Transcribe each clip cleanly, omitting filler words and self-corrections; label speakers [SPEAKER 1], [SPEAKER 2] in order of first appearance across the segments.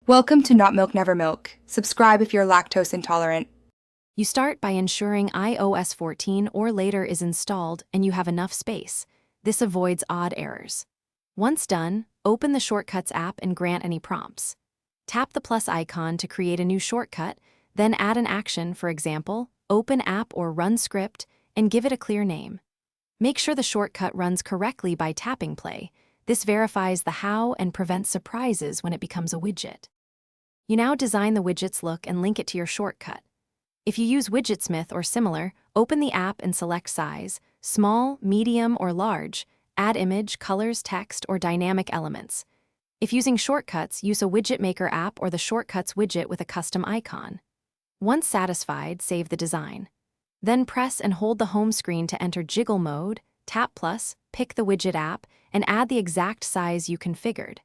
[SPEAKER 1] Welcome to Not Milk Never Milk. Subscribe if you're lactose intolerant.
[SPEAKER 2] You start by ensuring iOS 14 or later is installed and you have enough space. This avoids odd errors. Once done, open the Shortcuts app and grant any prompts. Tap the plus icon to create a new shortcut, then add an action, for example, open app or run script, and give it a clear name. Make sure the shortcut runs correctly by tapping play. This verifies the how and prevents surprises when it becomes a widget. You now design the widget's look and link it to your shortcut. If you use Widgetsmith or similar, open the app and select size, small, medium, or large, add image, colors, text, or dynamic elements. If using shortcuts, use a Widget Maker app or the Shortcuts widget with a custom icon. Once satisfied, save the design. Then press and hold the home screen to enter jiggle mode, tap plus, pick the widget app, and add the exact size you configured.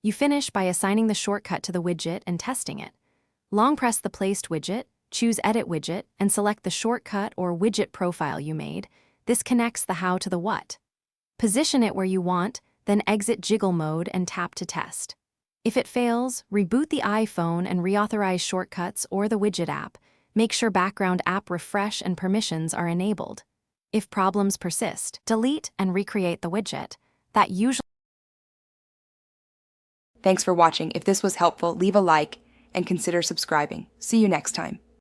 [SPEAKER 2] You finish by assigning the shortcut to the widget and testing it. Long press the placed widget, choose Edit Widget, and select the shortcut or widget profile you made. This connects the how to the what. Position it where you want, then exit jiggle mode and tap to test. If it fails, reboot the iPhone and reauthorize shortcuts or the widget app. Make sure background app refresh and permissions are enabled. If problems persist, delete and recreate the widget. That usually.
[SPEAKER 1] Thanks for watching. If this was helpful, leave a like and consider subscribing. See you next time.